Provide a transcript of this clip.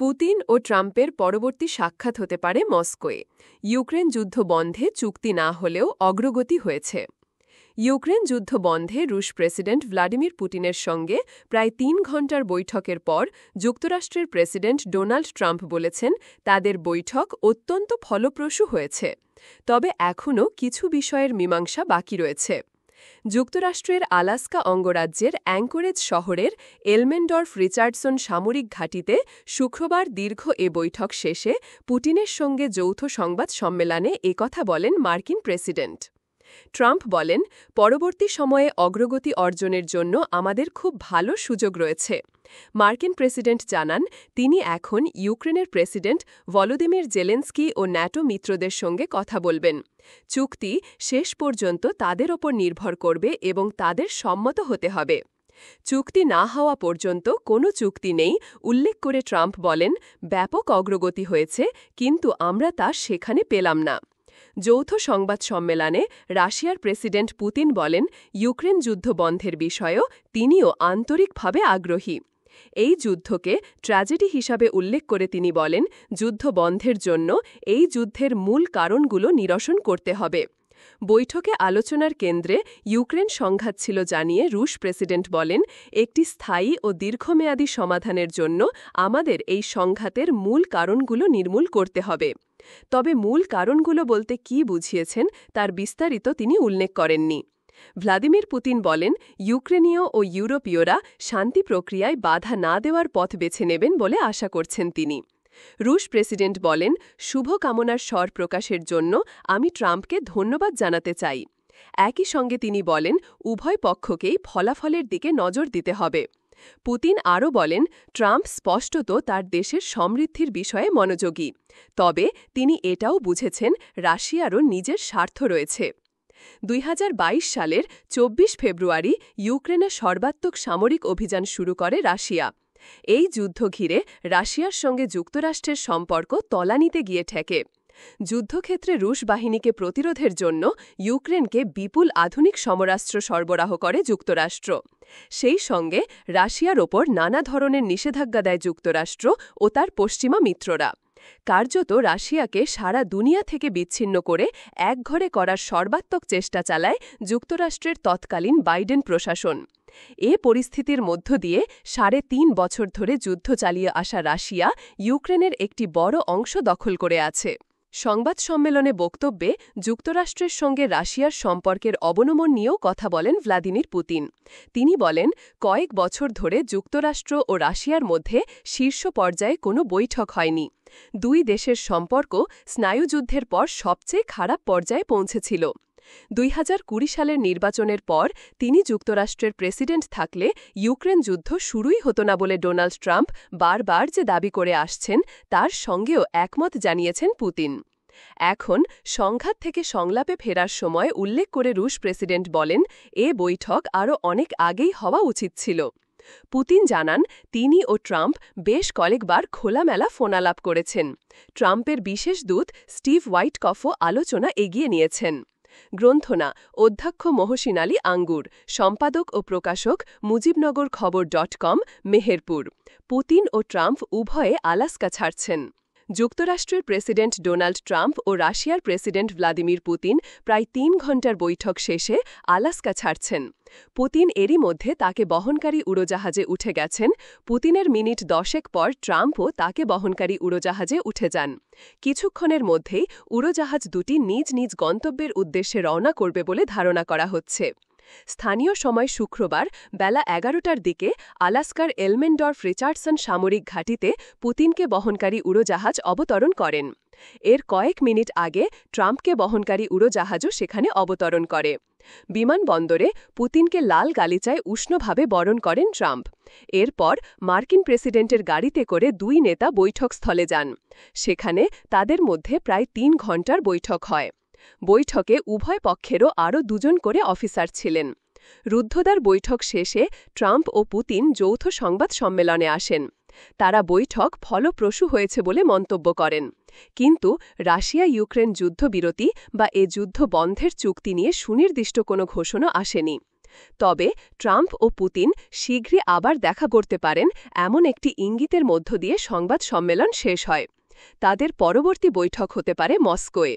Putin ও ট্রাম্পের পরবর্তী সাক্ষাৎ হতে পারে মস্কোয়। ইউক্রেন যুদ্ধ বন্ধে চুক্তি না হলেও অগ্রগতি হয়েছে। ইউক্রেন যুদ্ধ বন্ধে রুশ প্রেসিডেন্ট ভ্লাদিমির পুতিনের সঙ্গে প্রায় ৩ ঘণ্টার বৈঠকের পর যুক্তরাষ্ট্রের প্রেসিডেন্ট ডোনাল্ড ট্রাম্প বলেছেন তাদের বৈঠক অত্যন্ত ফলপ্রসূ হয়েছে, তবে এখনও কিছু বিষয়ের মীমাংসা বাকি রয়েছে। যুক্তরাষ্ট্রের আলাস্কা অঙ্গরাজ্যের অ্যাঙ্করেজ শহরের এলমেন্ডর্ফ রিচার্ডসন সামরিক ঘাঁটিতে শুক্রবার দীর্ঘ এ বৈঠক শেষে পুতিনের সঙ্গে যৌথ সংবাদ সম্মেলনে একথা বলেন মার্কিন প্রেসিডেন্ট। ট্রাম্প বলেন, পরবর্তী সময়ে অগ্রগতি অর্জনের জন্য আমাদের খুব ভালো সুযোগ রয়েছে। মার্কিন প্রেসিডেন্ট জানান তিনি এখন ইউক্রেনের প্রেসিডেন্ট ভলোদিমির জেলেনস্কি ও ন্যাটো মিত্রদের সঙ্গে কথা বলবেন। চুক্তি শেষ পর্যন্ত তাদের ওপর নির্ভর করবে এবং তাদের সম্মত হতে হবে। চুক্তি না হওয়া পর্যন্ত কোনো চুক্তি নেই উল্লেখ করে ট্রাম্প বলেন, ব্যাপক অগ্রগতি হয়েছে, কিন্তু আমরা তা সেখানে পেলাম না। যৌথ সংবাদ সম্মেলনে রাশিয়ার প্রেসিডেন্ট পুতিন বলেন, ইউক্রেন যুদ্ধ বন্ধের বিষয়েও তিনিও আন্তরিকভাবে আগ্রহী। এই যুদ্ধকে ট্র্যাজেডি হিসাবে উল্লেখ করে তিনি বলেন, যুদ্ধ বন্ধের জন্য এই যুদ্ধের মূল কারণগুলো নিরসন করতে হবে। বৈঠকে আলোচনার কেন্দ্রে ইউক্রেন সংঘাত ছিল জানিয়ে রুশ প্রেসিডেন্ট বলেন, একটি স্থায়ী ও দীর্ঘমেয়াদী সমাধানের জন্য আমাদের এই সংঘাতের মূল কারণগুলো নির্মূল করতে হবে। তবে মূল কারণগুলো বলতে কী বুঝিয়েছেন তার বিস্তারিত তিনি উল্লেখ করেননি। ভ্লাদিমির পুতিন বলেন, ইউক্রেনীয় ও ইউরোপীয়রা শান্তি প্রক্রিয়ায় বাধা না দেওয়ার পথ বেছে নেবেন বলে আশা করছেন তিনি। রুশ প্রেসিডেন্ট বলেন, শুভ কামনার স্বর প্রকাশের জন্য আমি ট্রাম্পকে ধন্যবাদ জানাতে চাই। একই সঙ্গে তিনি বলেন, উভয় পক্ষকেই ফলাফলের দিকে নজর দিতে হবে। পুতিন আরও বলেন, ট্রাম্প স্পষ্টত তার দেশের সমৃদ্ধির বিষয়ে মনোযোগী, তবে তিনি এটাও বুঝেছেন রাশিয়ারও নিজের স্বার্থ রয়েছে। ২০২২ সালের ২৪ ফেব্রুয়ারি ইউক্রেনে সর্বাত্মক সামরিক অভিযান শুরু করে রাশিয়া। এই যুদ্ধ ঘিরে রাশিয়ার সঙ্গে যুক্তরাষ্ট্রের সম্পর্ক তলানিতে গিয়ে ঠেকে। যুদ্ধক্ষেত্রে রুশ বাহিনীকে প্রতিরোধের জন্য ইউক্রেনকে বিপুল আধুনিক সমরাস্ত্র সরবরাহ করে যুক্তরাষ্ট্র। সেই সঙ্গে রাশিয়ার ওপর নানা ধরনের নিষেধাজ্ঞা দেয় যুক্তরাষ্ট্র ও তার পশ্চিমা মিত্ররা। কার্যত রাশিয়াকে সারা দুনিয়া থেকে বিচ্ছিন্ন করে একঘরে করার সর্বাত্মক চেষ্টা চালায় যুক্তরাষ্ট্রের তৎকালীন বাইডেন প্রশাসন। এ পরিস্থিতির মধ্য দিয়ে ৩.৫ বছর ধরে যুদ্ধ চালিয়ে আসা রাশিয়া ইউক্রেনের একটি বড় অংশ দখল করে আছে। সংবাদ সম্মেলনে বক্তব্যে যুক্তরাষ্ট্রের সঙ্গে রাশিয়ার সম্পর্কের অবনমন নিয়েও কথা বলেন ভ্লাদিমির পুতিন। তিনি বলেন, কয়েক বছর ধরে যুক্তরাষ্ট্র ও রাশিয়ার মধ্যে শীর্ষ পর্যায়ে কোনো বৈঠক হয়নি। দুই দেশের সম্পর্ক স্নায়ুযুদ্ধের পর সবচেয়ে খারাপ পর্যায়ে পৌঁছেছিল। ২০২০ সালের নির্বাচনের পর তিনি যুক্তরাষ্ট্রের প্রেসিডেন্ট থাকলে ইউক্রেন যুদ্ধ শুরুই হতো না বলে ডোনাল্ড ট্রাম্প বারবার যে দাবি করে আসছেন তার সঙ্গেও একমত জানিয়েছেন পুতিন। এখন সংঘাত থেকে সংলাপে ফেরার সময় উল্লেখ করে রুশ প্রেসিডেন্ট বলেন, এ বৈঠক আরও অনেক আগেই হওয়া উচিত ছিল। পুতিন জানান, তিনি ও ট্রাম্প বেশ কয়েকবার খোলামেলা ফোনালাপ করেছেন। ট্রাম্পের বিশেষ দূত স্টিভ হোয়াইটকফও আলোচনা এগিয়ে নিয়েছেন। গ্রন্থনা অধ্যক্ষ মহসিন আলী আঙ্গুর, সম্পাদক ও প্রকাশক মুজিবনগর খবর.com, মেহেরপুর। পুতিন ও ট্রাম্প উভয়ে আলাস্কা ছাড়ছেন। যুক্তরাষ্ট্রের প্রেসিডেন্ট ডোনাল্ড ট্রাম্প ও রাশিয়ার প্রেসিডেন্ট ভ্লাদিমির পুতিন প্রায় ৩ ঘণ্টার বৈঠক শেষে আলাস্কা ছাড়ছেন। পুতিন এরই মধ্যে তাকে বহনকারী উড়োজাহাজে উঠে গেছেন। পুতিনের মিনিট ১০ পর ট্রাম্পও তাকে বহনকারী উড়োজাহাজে উঠে যান। কিছুক্ষণের মধ্যেই উড়োজাহাজ দুটি নিজ নিজ গন্তব্যের উদ্দেশ্যে রওনা করবে বলে ধারণা করা হচ্ছে। স্থানীয় সময় শুক্রবার বেলা ১১টার দিকে আলাস্কার এলমেন্ডর্ফ রিচার্ডসন সামরিক ঘাঁটিতে পুতিনকে বহনকারী উড়োজাহাজ অবতরণ করেন। এর কয়েক মিনিট আগে ট্রাম্পকে বহনকারী উড়োজাহাজও সেখানে অবতরণ করে। বিমানবন্দরে পুতিনকে লাল গালিচায় উষ্ণভাবে বরণ করেন ট্রাম্প। এরপর মার্কিন প্রেসিডেন্টের গাড়িতে করে দুই নেতা বৈঠকস্থলে যান। সেখানে তাদের মধ্যে প্রায় ৩ ঘণ্টার বৈঠক হয়। বৈঠকে উভয় পক্ষেরও আরও ২ জন করে অফিসার ছিলেন। রুদ্ধদ্বার বৈঠক শেষে ট্রাম্প ও পুতিন যৌথ সংবাদ সম্মেলনে আসেন। তারা বৈঠক ফলপ্রসূ হয়েছে বলে মন্তব্য করেন। কিন্তু রাশিয়া ইউক্রেন যুদ্ধবিরতি বা এ যুদ্ধ বন্ধের চুক্তি নিয়ে সুনির্দিষ্ট কোনো ঘোষণা আসেনি। তবে ট্রাম্প ও পুতিন শীঘ্রই আবার দেখা করতে পারেন এমন একটি ইঙ্গিতের মধ্য দিয়ে সংবাদ সম্মেলন শেষ হয়। তাদের পরবর্তী বৈঠক হতে পারে মস্কোয়।